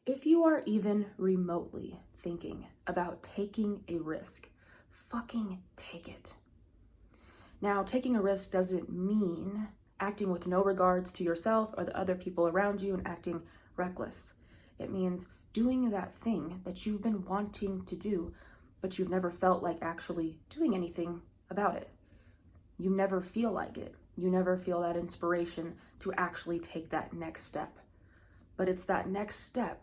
If you are even remotely thinking about taking a risk, fucking take it. Now, taking a risk doesn't mean acting with no regards to yourself or the other people around you and acting reckless. It means doing that thing that you've been wanting to do, but you've never felt like actually doing anything about it. You never feel like it. You never feel that inspiration to actually take that next step. But it's that next step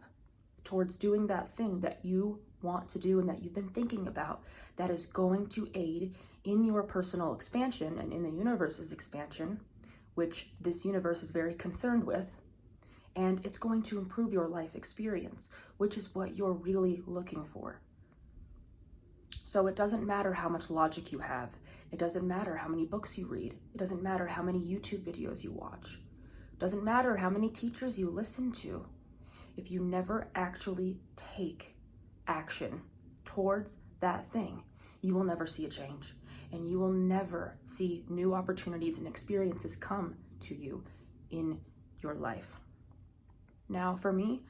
towards doing that thing that you want to do and that you've been thinking about that is going to aid in your personal expansion and in the universe's expansion, which this universe is very concerned with. And it's going to improve your life experience, which is what you're really looking for. So it doesn't matter how much logic you have. It doesn't matter how many books you read. It doesn't matter how many YouTube videos you watch. It doesn't matter how many teachers you listen to. If you never actually take action towards that thing, you will never see a change. And you will never see new opportunities and experiences come to you in your life. Now, for me,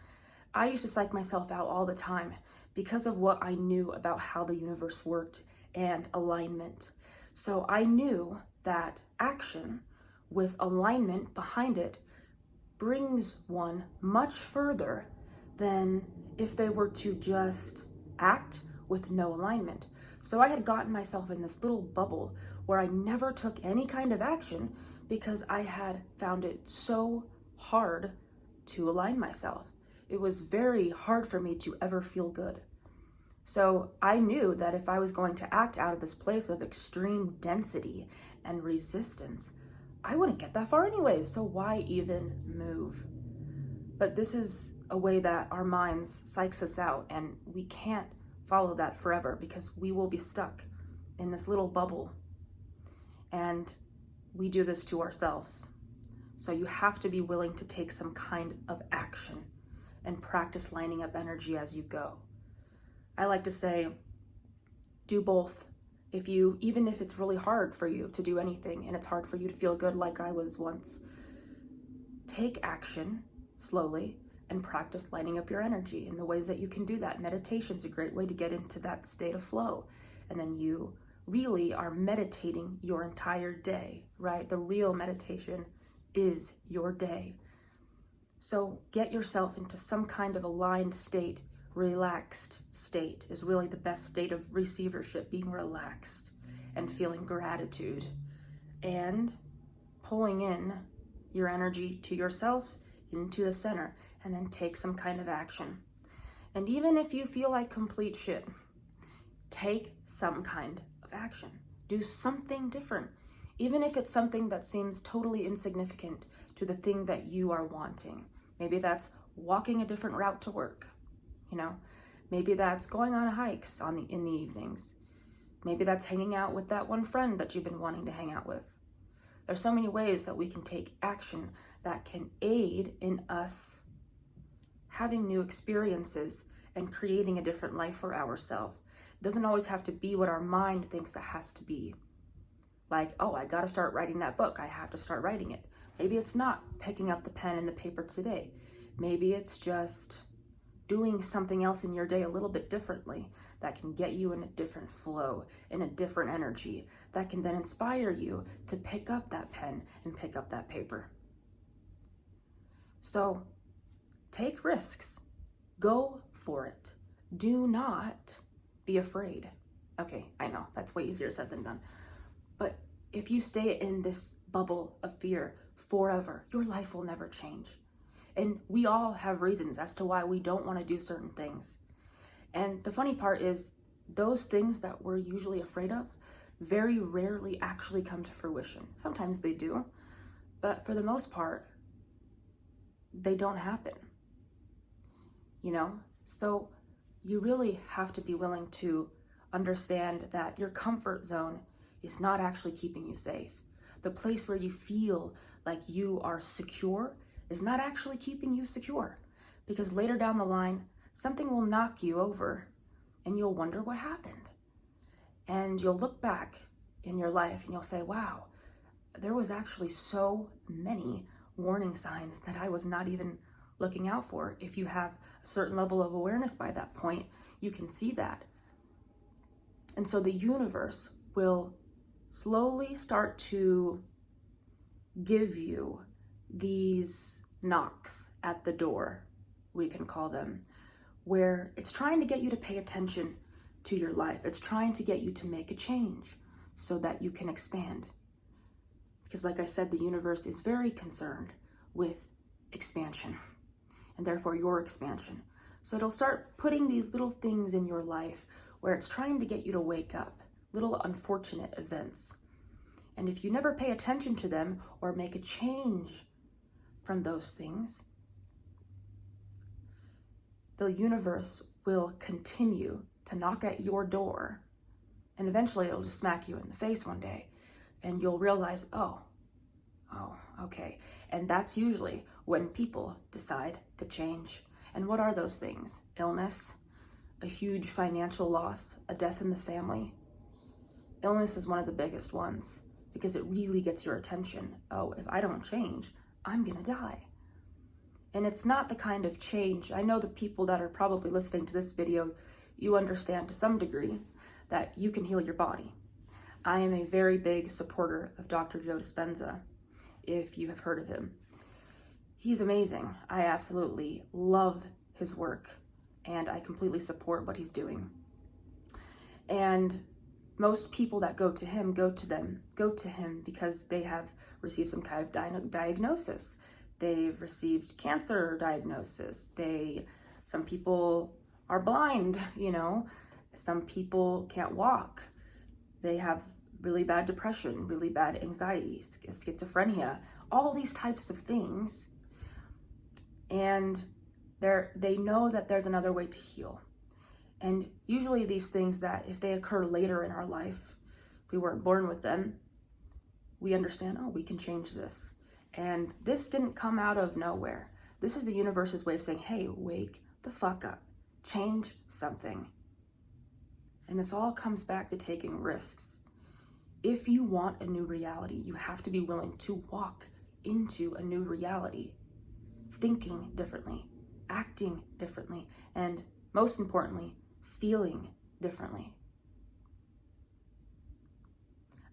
I used to psych myself out all the time because of what I knew about how the universe worked and alignment. So I knew that action with alignment behind it brings one much further than if they were to just act with no alignment. So I had gotten myself in this little bubble where I never took any kind of action because I had found it so hard to align myself. It was very hard for me to ever feel good. So I knew that if I was going to act out of this place of extreme density and resistance, I wouldn't get that far anyways, so why even move? But this is a way that our minds psychs us out, and we can't follow that forever because we will be stuck in this little bubble. And we do this to ourselves. So you have to be willing to take some kind of action and practice lining up energy as you go. I like to say, do both. Even if it's really hard for you to do anything and it's hard for you to feel good like I was once, take action slowly and practice lining up your energy in the ways that you can do that. Meditation's a great way to get into that state of flow. And then you really are meditating your entire day, right? The real meditation is your day. So get yourself into some kind of aligned state. Relaxed state is really the best state of receivership, being relaxed and feeling gratitude and pulling in your energy to yourself into the center, and then take some kind of action. And even if you feel like complete shit, take some kind of action. Do something different, even if it's something that seems totally insignificant to the thing that you are wanting. Maybe that's walking a different route to work. Maybe that's going on hikes in the evenings. Maybe that's hanging out with that one friend that you've been wanting to hang out with. There's so many ways that we can take action that can aid in us having new experiences and creating a different life for ourselves. It doesn't always have to be what our mind thinks it has to be. Like, oh, I gotta start writing that book. I have to start writing it. Maybe it's not picking up the pen and the paper today. Maybe it's just doing something else in your day a little bit differently that can get you in a different flow, in a different energy, that can then inspire you to pick up that pen and pick up that paper. So take risks. Go for it. Do not be afraid. Okay, I know, that's way easier said than done. But if you stay in this bubble of fear forever, your life will never change. And we all have reasons as to why we don't want to do certain things. And the funny part is, those things that we're usually afraid of very rarely actually come to fruition. Sometimes they do, but for the most part, they don't happen. So you really have to be willing to understand that your comfort zone is not actually keeping you safe. The place where you feel like you are secure is not actually keeping you secure, because later down the line, something will knock you over and you'll wonder what happened. And you'll look back in your life and you'll say, wow, there was actually so many warning signs that I was not even looking out for. If you have a certain level of awareness by that point, you can see that. And so the universe will slowly start to give you these knocks at the door, we can call them, where it's trying to get you to pay attention to your life. It's trying to get you to make a change so that you can expand. Because like I said, the universe is very concerned with expansion and therefore your expansion. So it'll start putting these little things in your life where it's trying to get you to wake up, little unfortunate events. And if you never pay attention to them or make a change from those things, the universe will continue to knock at your door, and eventually it'll just smack you in the face one day, and you'll realize, oh, okay. And that's usually when people decide to change. And what are those things? Illness, a huge financial loss, a death in the family. Illness is one of the biggest ones because it really gets your attention. Oh, if I don't change, I'm gonna die. And it's not the kind of change, I know the people that are probably listening to this video, you understand to some degree that you can heal your body. I am a very big supporter of Dr. Joe Dispenza, if you have heard of him. He's amazing. I absolutely love his work and I completely support what he's doing. And most people that go to him go to him because they have received some kind of diagnosis. They've received cancer diagnosis. Some people are blind, some people can't walk. They have really bad depression, really bad anxiety, schizophrenia, all these types of things. And they know that there's another way to heal. And usually these things that if they occur later in our life, if we weren't born with them, we understand, oh, we can change this. And this didn't come out of nowhere. This is the universe's way of saying, hey, wake the fuck up, change something. And this all comes back to taking risks. If you want a new reality, you have to be willing to walk into a new reality, thinking differently, acting differently, and most importantly, feeling differently.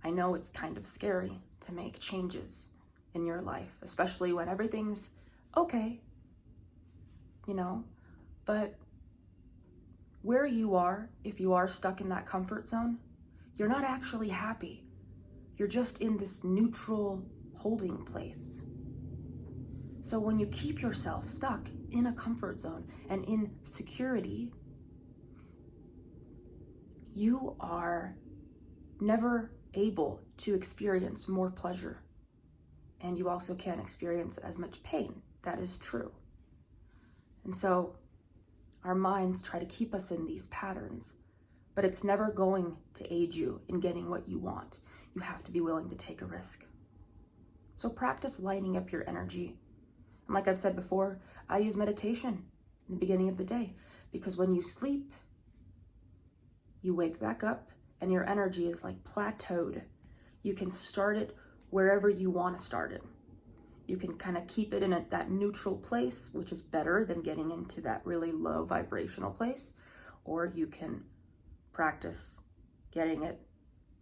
I know it's kind of scary to make changes in your life, especially when everything's okay, but where you are, if you are stuck in that comfort zone, you're not actually happy. You're just in this neutral holding place. So when you keep yourself stuck in a comfort zone and in security, you are never able to experience more pleasure. And you also can't experience as much pain. That is true. And so our minds try to keep us in these patterns, but it's never going to aid you in getting what you want. You have to be willing to take a risk. So practice lining up your energy. And like I've said before, I use meditation in the beginning of the day because when you sleep, you wake back up and your energy is like plateaued. You can start it wherever you want to start it. You can kind of keep it in that neutral place, which is better than getting into that really low vibrational place, or you can practice getting it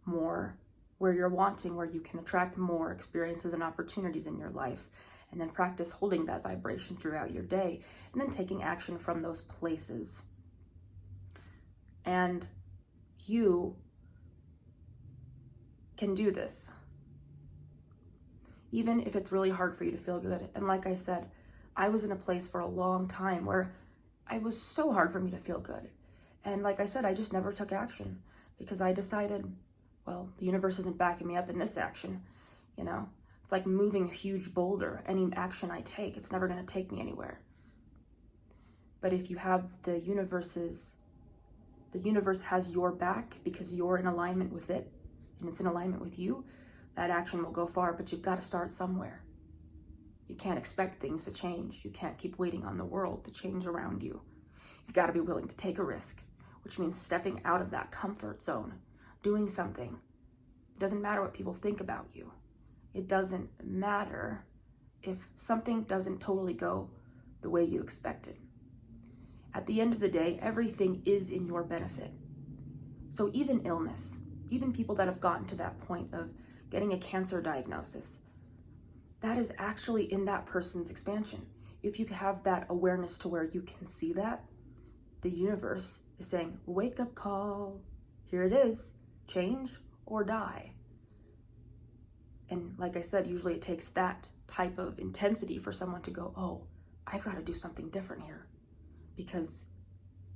more where you're wanting, where you can attract more experiences and opportunities in your life, and then practice holding that vibration throughout your day, and then taking action from those places. And you can do this, even if it's really hard for you to feel good. And like I said, I was in a place for a long time where it was so hard for me to feel good. And like I said, I just never took action because I decided, well, the universe isn't backing me up in this action. It's like moving a huge boulder. Any action I take, it's never going to take me anywhere. But if you have the universe has your back because you're in alignment with it and it's in alignment with you, that action will go far, but you've got to start somewhere. You can't expect things to change. You can't keep waiting on the world to change around you. You've got to be willing to take a risk, which means stepping out of that comfort zone, doing something. It doesn't matter what people think about you. It doesn't matter if something doesn't totally go the way you expected. At the end of the day, everything is in your benefit. So even illness, even people that have gotten to that point of getting a cancer diagnosis, that is actually in that person's expansion. If you have that awareness to where you can see that, the universe is saying, wake up call, here it is, change or die. And like I said, usually it takes that type of intensity for someone to go, oh, I've got to do something different here because,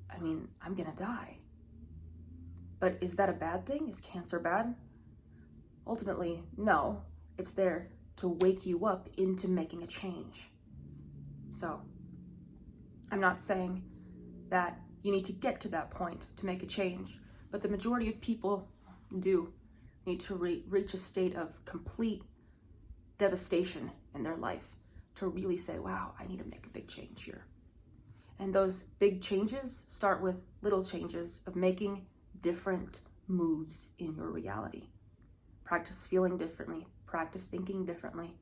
I'm gonna die. But is that a bad thing? Is cancer bad? Ultimately, no. It's there to wake you up into making a change. So, I'm not saying that you need to get to that point to make a change, but the majority of people do need to reach a state of complete devastation in their life to really say, wow, I need to make a big change here. And those big changes start with little changes of making different moves in your reality. Practice feeling differently, practice thinking differently,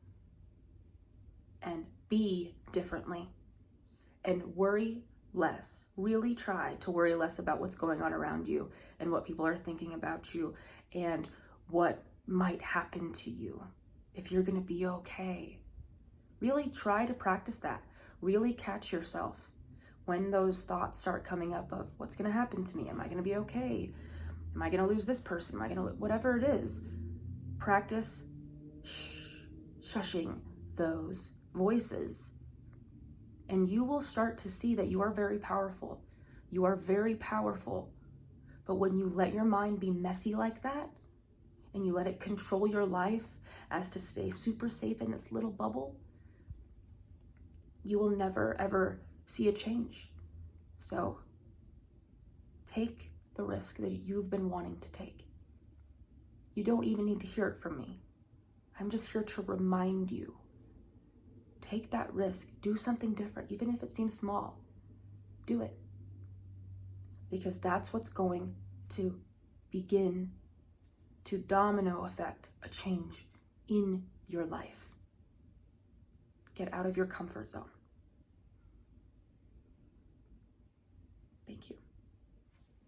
and be differently, and worry less. Really try to worry less about what's going on around you and what people are thinking about you and what might happen to you, if you're going to be okay. Really try to practice that. Really catch yourself when those thoughts start coming up of what's going to happen to me. Am I going to be okay? Am I going to lose this person? Am I going to, whatever it is, practice shushing those voices. And you will start to see that you are very powerful. You are very powerful. But when you let your mind be messy like that, and you let it control your life as to stay super safe in this little bubble, you will never, ever see a change. So take the risk that you've been wanting to take. You don't even need to hear it from me. I'm just here to remind you. Take that risk. Do something different, even if it seems small. Do it. Because that's what's going to begin to domino effect a change in your life. Get out of your comfort zone. Thank you.